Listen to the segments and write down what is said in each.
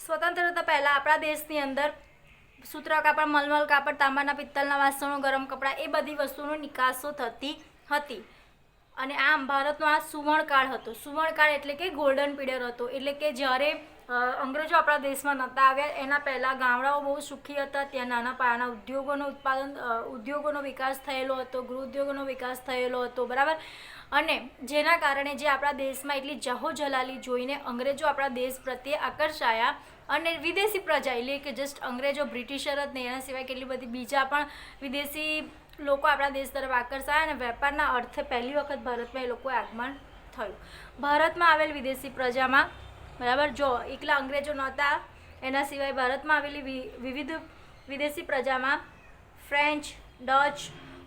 સ્વતંત્રતા પહેલાં આપણા દેશની અંદર સૂત્ર કાપડ, મલમલ કાપડ, તાંબાના પિત્તળના વાસણો, ગરમ કપડાં એ બધી વસ્તુનો નિકાસો થતી હતી. અને આમ ભારતનો આ સુવર્ણકાળ હતો. સુવર્ણકાળ એટલે કે ગોલ્ડન પીરિયડ હતો. એટલે કે જ્યારે અંગ્રેજો આપણા દેશમાં નહોતા આવ્યા એના પહેલાં ગામડાઓ બહુ સુખી હતા. ત્યાં નાના પાયાના ઉદ્યોગોનો વિકાસ થયેલો હતો, ગૃહ ઉદ્યોગોનો વિકાસ થયેલો હતો, બરાબર. અને જેના કારણે જે આપણા દેશમાં એટલી જહોજલાલી જોઈને અંગ્રેજો આપણા દેશ પ્રત્યે આકર્ષાયા અને વિદેશી પ્રજા એટલે કે જસ્ટ અંગ્રેજો, બ્રિટિશર જ નહીં, એના સિવાય કેટલી બધી બીજા પણ વિદેશી લોકો આપણા દેશ તરફ આકર્ષાયા અને વેપારના અર્થે પહેલી વખત ભારતમાં એ લોકોએ આગમન થયું. ભારતમાં આવેલ વિદેશી પ્રજામાં, બરાબર, જો એકલા અંગ્રેજો નહોતા, એના સિવાય ભારતમાં આવેલી વિવિધ વિદેશી પ્રજામાં ફ્રેન્ચ, ડચ,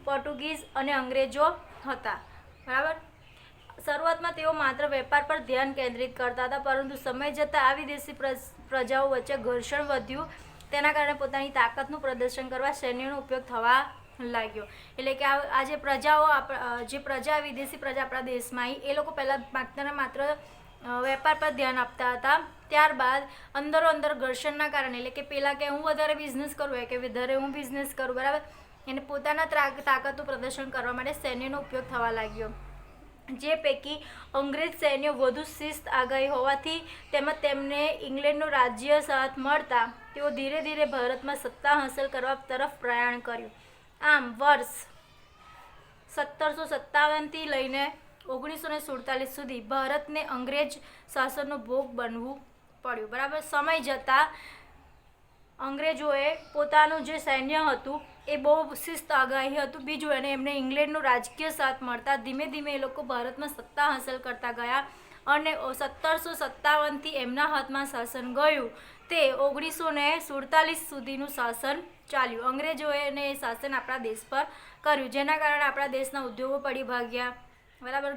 પોર્ટુગીઝ અને અંગ્રેજો હતા, બરાબર. શરૂઆતમાં તેઓ માત્ર વેપાર પર ધ્યાન કેન્દ્રિત કરતા હતા, પરંતુ સમય જતાં આ વિદેશી પ્રજાઓ વચ્ચે ઘર્ષણ વધ્યું. તેના કારણે પોતાની તાકાતનું પ્રદર્શન કરવા સૈન્યનો ઉપયોગ થવા લાગ્યો. એટલે કે આ જે પ્રજાઓ જે પ્રજા વિદેશી પ્રજા આપણા દેશમાં આવી એ લોકો પહેલાં માત્ર ને માત્ર વેપાર પર ધ્યાન આપતા હતા. ત્યારબાદ અંદરો અંદર ઘર્ષણના કારણે, એટલે કે પહેલાં કે હું વધારે બિઝનેસ કરું કે વધારે હું બિઝનેસ કરું, બરાબર, એને પોતાના તાકાતનું પ્રદર્શન કરવા માટે સૈન્યનો ઉપયોગ થવા લાગ્યો. જે પૈકી અંગ્રેજ સૈન્ય વધુ શિસ્ત આગાહી હોવાથી તેમજ તેમને ઇંગ્લેન્ડનું રાજ્ય સાથ મળતા તેઓ ધીરે ધીરે ભારતમાં સત્તા હાંસલ કરવા તરફ પ્રયાણ કર્યું. આમ વર્ષ 1757થી લઈને 1947 સુધી ભારતને અંગ્રેજ શાસનનો ભોગ બનવું પડ્યું, બરાબર. સમય જતાં અંગ્રેજોએ પોતાનું જે સૈન્ય હતું એ બહુ શિસ્ત આગાહી હતું. બીજું અને એમને ઇંગ્લેન્ડનું રાજકીય સાથ મળતા ધીમે ધીમે એ લોકો ભારતમાં સત્તા હાંસલ કરતા ગયા અને 1757થી એમના હાથમાં શાસન ગયું તે 1947 સુધીનું શાસન ચાલ્યું. અંગ્રેજોએ એ શાસન આપણા દેશ પર કર્યું, જેના કારણે આપણા દેશના ઉદ્યોગો પડી ભાગ્યા, બરાબર.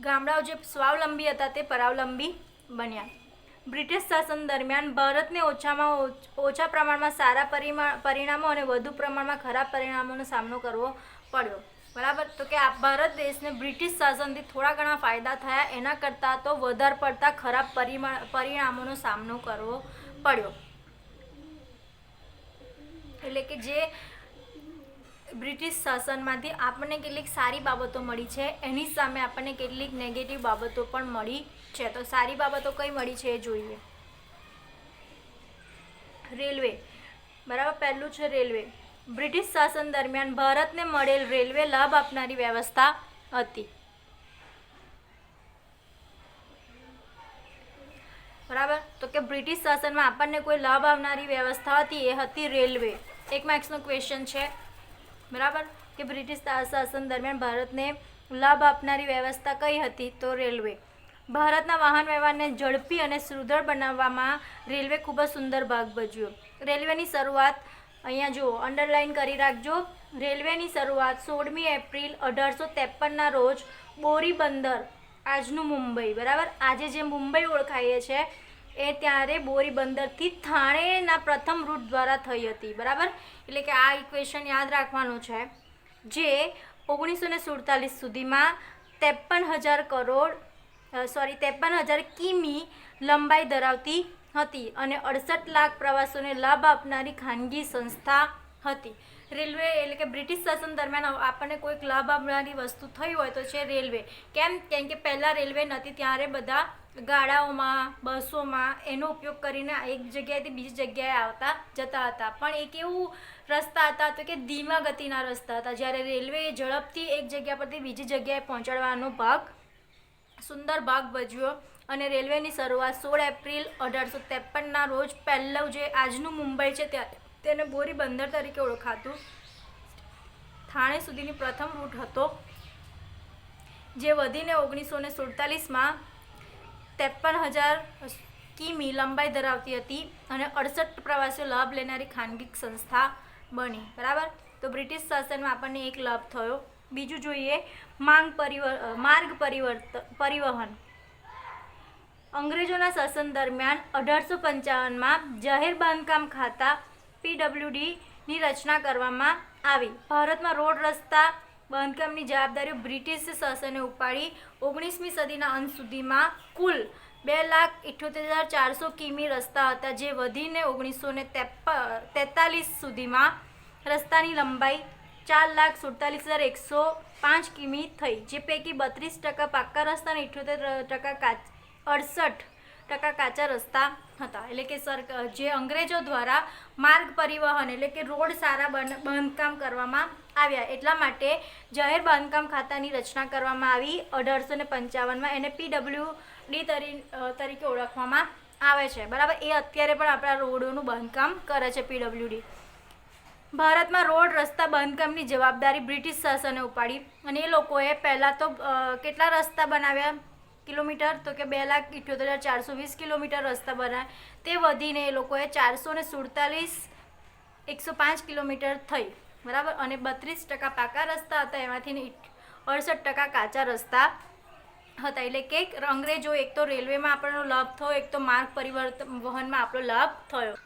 ગામડાઓ જે સ્વાવલંબી હતા તે પરાવલંબી બન્યા. બ્રિટિશ શાસન દરમિયાન ભારતને ઓછામાં ઓછા પ્રમાણમાં સારા પરિણામો અને વધુ પ્રમાણમાં ખરાબ પરિણામોનો સામનો કરવો પડ્યો, બરાબર. તો કે આ ભારત દેશને બ્રિટિશ શાસનથી થોડા ઘણા ફાયદા થયા, એના કરતાં તો વધારે પડતા ખરાબ પરિણામોનો સામનો કરવો પડ્યો. એટલે કે જે બ્રિટિશ શાસનમાંથી આપણને કેટલીક સારી બાબતો મળી છે એની સામે આપણને કેટલીક નેગેટિવ બાબતો પણ મળી છે. તો સારી બાબતો કઈ મળી છે એ જોઈએ. રેલવે, બરાબર. પહેલું છે રેલવે. બ્રિટિશ શાસન દરમિયાન ભારતને મળેલ રેલવે લાભ આપનારી વ્યવસ્થા હતી, બરાબર. તો કે બ્રિટિશ શાસનમાં આપણને કોઈ લાભ આવનારી વ્યવસ્થા હતી, એ હતી રેલવે. એક માર્ક્સનો ક્વેશ્ચન છે, બરાબર, કે બ્રિટિશ શાસન દરમિયાન ભારતને લાભ આપનારી વ્યવસ્થા કઈ હતી? તો રેલવે. ભારતના વાહન વ્યવહારને ઝડપી અને સુદૃઢ બનાવવામાં રેલવે ખૂબ જ સુંદર ભાગ ભજવ્યો. રેલવેની શરૂઆત અહીંયા જુઓ, અંડરલાઇન કરી રાખજો. રેલવેની શરૂઆત 16મી એપ્રિલ 1853ના રોજ બોરીબંદર, આજનું મુંબઈ, બરાબર, આજે જે મુંબઈ ઓળખાય છે એ ત્યારે બોરીબંદરથી થાણેના પ્રથમ રૂટ દ્વારા થઈ હતી, બરાબર. એટલે કે આ ઇક્વેશન યાદ રાખવાનું છે. જે 1947 સુધીમાં 53,000 કિમી લંબાઈ ધરાવતી હતી અને 68 લાખ પ્રવાસીઓને લાભ આપનારી ખાનગી સંસ્થા હતી. રેલવે એટલે કે બ્રિટિશ શાસન દરમિયાન આપણને કોઈક લાભ આપનારી વસ્તુ થઈ હોય તો છે રેલવે. કેમ કે પહેલાં રેલવે નથી, ત્યારે બધા ગાડાઓમાં, બસોમાં એનો ઉપયોગ કરીને એક જગ્યાએથી બીજી જગ્યાએ આવતા જતા હતા. પણ એક એવું રસ્તા હતા તો કે ધીમા ગતિના રસ્તા હતા, જ્યારે રેલવે ઝડપથી એક જગ્યા પરથી બીજી જગ્યાએ પહોંચાડવાનો સુંદર ભાગ ભજવ્યો. અને રેલવેની શરૂઆત 16 એપ્રિલ 1853ના રોજ પહેલું જે આજનું મુંબઈ છે તેને બોરીબંદર તરીકે ઓળખાતું થાણે સુધીની પ્રથમ રૂટ હતો, જે વધીને 1947માં 53,000 કિમી લંબાઈ ધરાવતી હતી અને 68 પ્રવાસીઓ લાભ લેનારી ખાનગી સંસ્થા બની, બરાબર. તો બ્રિટિશ શાસનમાં આપણને એક લાભ થયો. બીજું જોઈએ, માર્ગ પરિવહન. અંગ્રેજોના શાસન દરમિયાન 1855માં જાહેર બાંધકામ ખાતા PWDની રચના કરવામાં આવી. ભારતમાં રોડ, રસ્તા, બાંધકામની જવાબદારીઓ બ્રિટિશ શાસને ઉપાડી 19મી સદીના અંત સુધીમાં કુલ 2,78,400 કિમી રસ્તા હતા, જે વધીને 1943 સુધીમાં રસ્તાની લંબાઈ 4,47,105 કિમી થઈ, જે પૈકી 32% પાક્કા રસ્તા અને 68% કાચા રસ્તા હતા. એટલે કે જે અંગ્રેજો દ્વારા માર્ગ પરિવહન એટલે કે રોડ સારા બાંધકામ કરવામાં આવ્યા, એટલા માટે જાહેર બાંધકામ ખાતાની રચના કરવામાં આવી 1855માં. એને PWD તરીકે ઓળખવામાં આવે છે, બરાબર. એ અત્યારે પણ આપણા રોડોનું બાંધકામ કરે છે, PWD. ભારતમાં રોડ રસ્તા બાંધકામની જવાબદારી બ્રિટિશ શાસને ઉપાડી અને એ લોકોએ પહેલાં તો કેટલા રસ્તા બનાવ્યા કિલોમીટર, તો કે 2,78,420 કિલોમીટર રસ્તા બનાવ્યા. તે વધીને એ લોકોએ 447,105 કિલોમીટર થઈ, બરાબર. અને 32% પાકા રસ્તા હતા, એમાંથી 68% કાચા રસ્તા હતા. એટલે કે અંગ્રેજો એક તો રેલવેમાં આપણો લાભ થયો, એક તો માર્ગ પરિવહનમાં આપણો લાભ થયો.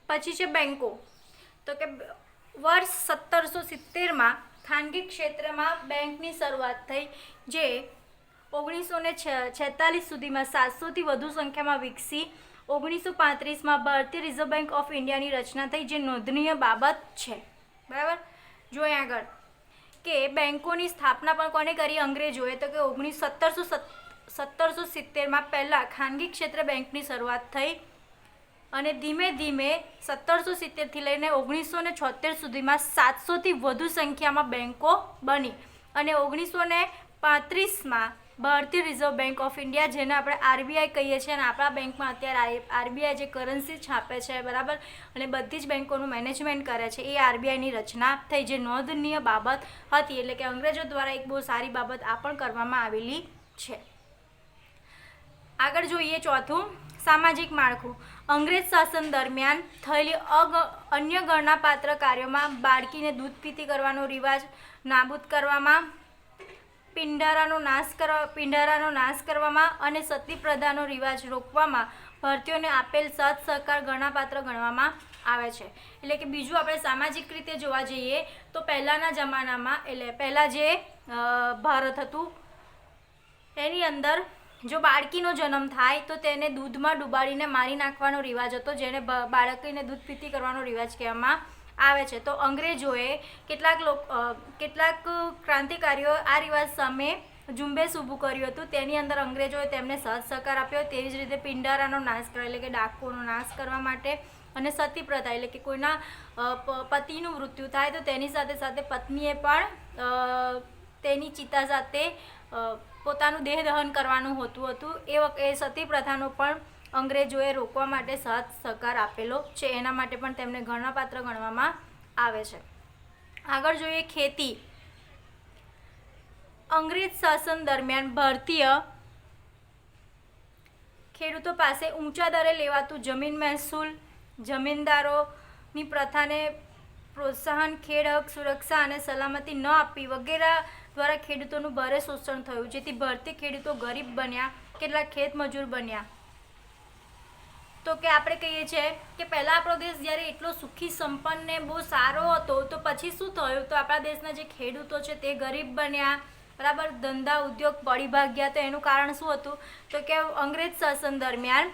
પછી છે બેંકો. તો કે વર્ષ 1770માં ખાનગી ક્ષેત્રમાં બેંકની શરૂઆત થઈ, જે 1946 સુધીમાં 700થી વધુ સંખ્યામાં વિકસી. 1935માં ભારતીય રિઝર્વ બેંક ઓફ ઇન્ડિયાની રચના થઈ, જે નોંધનીય બાબત છે, બરાબર. જોઈએ આગળ કે બેંકોની સ્થાપના પણ કોને કરી? અંગ્રેજોએ. તો કે 1770માં પહેલાં ખાનગી ક્ષેત્ર બેંકની શરૂઆત થઈ અને ધીમે ધીમે 1770થી લઈને 1976 સુધીમાં 700થી વધુ સંખ્યામાં બેંકો બની અને 1935માં ભારતીય રિઝર્વ બેંક ઓફ ઇન્ડિયા, જેને આપણે RBI કહીએ છીએ, અને આપણા બેંકમાં અત્યારે RBI જે કરન્સી છાપે છે, બરાબર, અને બધી જ બેંકોનું મેનેજમેન્ટ કરે છે, એ RBIની રચના થઈ, જે નોંધનીય બાબત હતી. એટલે કે અંગ્રેજો દ્વારા એક બહુ સારી બાબત આ પણ કરવામાં આવેલી છે. આગળ જોઈએ ચોથું, સામાજિક માળખું. અંગ્રેજ શાસન દરમિયાન થયેલી અન્ય ગણનાપાત્ર કાર્યોમાં બાળકીને દૂધ પીતી કરવાનો રિવાજ નાબૂદ કરવામાં, પિંડારાનો નાશ કરવામાં અને સતી પ્રથાનો રિવાજ રોકવામાં ભારતીયોને આપેલ સાથ સહકાર ગણનાપાત્ર ગણવામાં આવે છે. એટલે કે બીજું આપણે સામાજિક રીતે જોવા જઈએ તો પહેલાંના જમાનામાં, એટલે પહેલાં જે ભારત હતું એની અંદર જો બાળકીનો જન્મ થાય તો તેને દૂધમાં ડુબાડીને મારી નાખવાનો રિવાજ હતો, જેને બાળકીને દૂધ પીતી કરવાનો રિવાજ કહેવામાં આવે છે. તો અંગ્રેજોએ કેટલાક ક્રાંતિકારીઓ આ રિવાજ સામે ઝુંબેશ ઊભું કર્યું હતું. તેની અંદર અંગ્રેજોએ તેમને સાથ સહકાર આપ્યો. તેવી જ રીતે પિંડારાનો નાશ કર્યો, એટલે કે ડાકુનો નાશ કરવા માટે, અને સતી પ્રથા એટલે કે કોઈના પતિનું મૃત્યુ થાય તો તેની સાથે સાથે પત્નીએ પણ તેની ચિતા સાથે પોતાનું દેહ દહન કરવાનું હોતું હતું. એ સતી પ્રથાનો પણ અંગ્રેજોએ રોકવા માટે સાથ સહકાર આપેલો છે. એના માટે પણ તેમને ગણનાપાત્ર ગણવામાં આવે છે. આગળ જોઈએ ખેતી. અંગ્રેજ શાસન દરમિયાન ભારતીય ખેડૂતો પાસે ઊંચા દરે લેવાતું જમીન મહેસૂલ, જમીનદારોની પ્રથાને પ્રોત્સાહન, ખેડ હક સુરક્ષા અને સલામતી ન આપવી વગેરે દ્વારા ખેડૂતોનું ભારે શોષણ થયું, જેથી ભારતીય ખેડૂતો ગરીબ બન્યા, કેટલાક ખેત મજૂર બન્યા. તો કે આપણે કહીએ છીએ કે પહેલાં આપણો દેશ જ્યારે એટલો સુખી સંપન્ન ને બહુ સારો હતો, તો પછી શું થયું? તો આપણા દેશના જે ખેડૂતો છે તે ગરીબ બન્યા, બરાબર, ધંધા ઉદ્યોગ પડી ભાગ્યા. તો એનું કારણ શું હતું? તો કે અંગ્રેજ શાસન દરમિયાન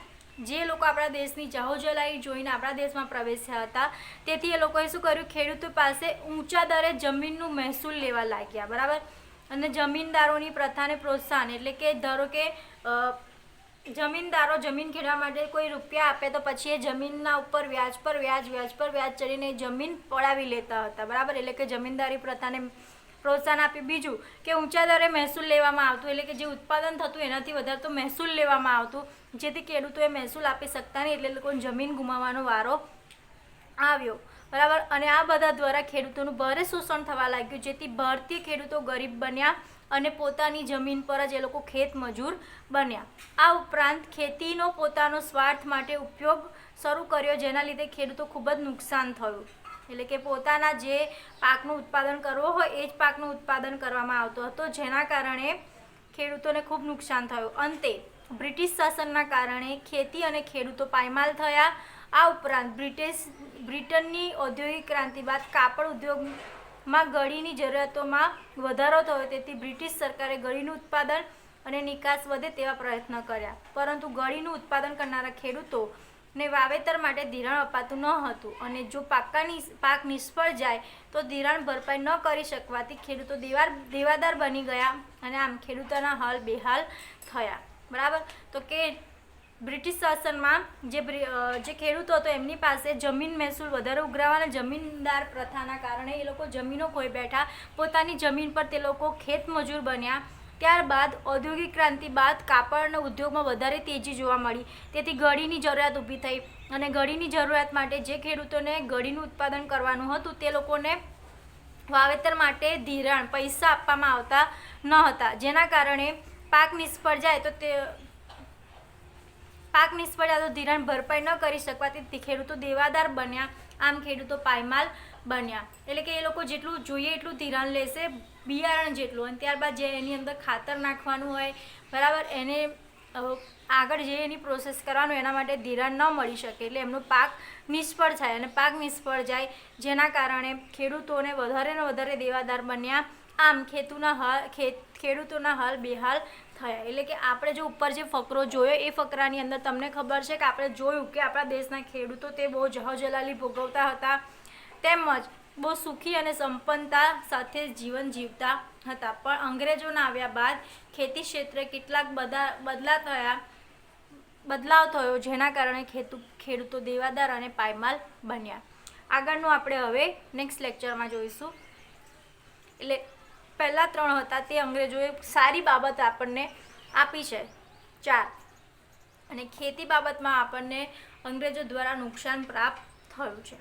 જે લોકો આપણા દેશની જાહોજલાઈ જોઈને આપણા દેશમાં પ્રવેશ્યા હતા, તેથી એ લોકોએ શું કર્યું? ખેડૂતો પાસે ઊંચા દરે જમીનનું મહેસૂલ લેવા લાગ્યા, બરાબર, અને જમીનદારોની પ્રથાને પ્રોત્સાહન, એટલે કે ધારો કે જમીનદારો જમીન ખેડવા માટે કોઈ રૂપિયા આપે તો પછી એ જમીનના ઉપર વ્યાજ પર વ્યાજ ચડીને જમીન પડાવી લેતા હતા, બરાબર. એટલે કે જમીનદારી પ્રથાને પ્રોત્સાહન આપ્યું. બીજું કે ઊંચા દરે મહેસૂલ લેવામાં આવતું, એટલે કે જે ઉત્પાદન થતું એનાથી વધારે તો મહેસૂલ લેવામાં આવતું, જેથી ખેડૂતોએ મહેસૂલ આપી શકતા નહીં, એટલે લોકોને જમીન ગુમાવવાનો વારો આવ્યો, બરાબર. અને આ બધા દ્વારા ખેડૂતોનું ભારે શોષણ થવા લાગ્યું, જેથી ભારતીય ખેડૂતો ગરીબ બન્યા અને પોતાની જમીન પર જ એ લોકો ખેત મજૂર બન્યા. આ ઉપરાંત ખેતીનો પોતાનો સ્વાર્થ માટે ઉપયોગ શરૂ કર્યો, જેના લીધે ખેડૂતો ખૂબ જ નુકસાન થયું. એટલે કે પોતાના જે પાકનું ઉત્પાદન કરવો હોય એ જ પાકનું ઉત્પાદન કરવામાં આવતું હતું, જેના કારણે ખેડૂતોને ખૂબ નુકસાન થયું. અંતે બ્રિટિશ શાસનના કારણે ખેતી અને ખેડૂતો પાયમાલ થયા. આ ઉપરાંત બ્રિટનની ઔદ્યોગિક ક્રાંતિ બાદ કાપડ ઉદ્યોગ માં ગળીની જરૂરિયાતોમાં વધારો થયો, તેથી બ્રિટિશ સરકારે ગળીનું ઉત્પાદન અને નિકાસ વધે તેવા પ્રયત્ન કર્યા, પરંતુ ગળીનું ઉત્પાદન કરનારા ખેડૂતોને વાવેતર માટે ધિરાણ અપાતું ન હતું, અને જો પાક નિષ્ફળ જાય તો ધિરાણ ભરપાઈ ન કરી શકવાથી ખેડૂતો દેવાદાર બની ગયા, અને આમ ખેડૂતોના હાલ બેહાલ થયા. બરાબર. તો કે બ્રિટિશ શાસનમાં જે ખેડૂતો હતો એમની પાસે જમીન મહેસૂલ વધારે ઉઘરાવાના જમીનદાર પ્રથાના કારણે એ લોકો જમીનો ખોઈ બેઠા, પોતાની જમીન પર તે લોકો ખેત મજૂર બન્યા. ત્યારબાદ ઔદ્યોગિક ક્રાંતિ બાદ કાપડ ઉદ્યોગમાં વધારે તેજી જોવા મળી, તેથી ગળીની જરૂરિયાત ઊભી થઈ, અને ગળીની જરૂરિયાત માટે જે ખેડૂતોને ગળીનું ઉત્પાદન કરવાનું હતું તે લોકોને વાવેતર માટે ધિરાણ પૈસા આપવામાં આવતા ન હતા, જેના કારણે પાક નિષ્ફળ જાય તો ધિરાણ ભરપાઈ ન કરી શકવાથી ખેડૂતો દેવાદાર બન્યા, આમ ખેડૂતો પાયમાલ બન્યા. એટલે કે એ લોકો જેટલું જોઈએ એટલું ધિરાણ લેશે, બિયારણ જેટલું, અને ત્યારબાદ જે એની અંદર ખાતર નાખવાનું હોય, બરાબર, એને આગળ જે એની પ્રોસેસ કરવાનું એના માટે ધિરાણ ન મળી શકે, એટલે એમનો પાક નિષ્ફળ થાય, અને પાક નિષ્ફળ જાય જેના કારણે ખેડૂતોને વધારે ને વધારે દેવાદાર બન્યા, આમ ખેડૂતોના હાલ બેહાલ થયા. એટલે કે આપણે જો ઉપર જે ફકરો જોયો એ ફકરાની અંદર તમને ખબર છે કે આપણે જોયું કે આપણા દેશના ખેડૂતો તે બહુ જહજલાલી ભોગવતા હતા, તેમજ બહુ સુખી અને સંપન્નતા સાથે જીવન જીવતા હતા, પણ અંગ્રેજોના આવ્યા બાદ ખેતી ક્ષેત્રે કેટલાક બદલાવ થયો, જેના કારણે ખેડૂતો દેવાદાર અને પાયમાલ બન્યા. આગળનું આપણે હવે નેક્સ્ટ લેક્ચરમાં જોઈશું. એટલે પહેલા 3 હતા તે અંગ્રેજોએ સારી બાબત આપણને આપી છે 4, અને ખેતી બાબતમાં આપણને અંગ્રેજો દ્વારા નુકસાન પ્રાપ્ત થયું છે.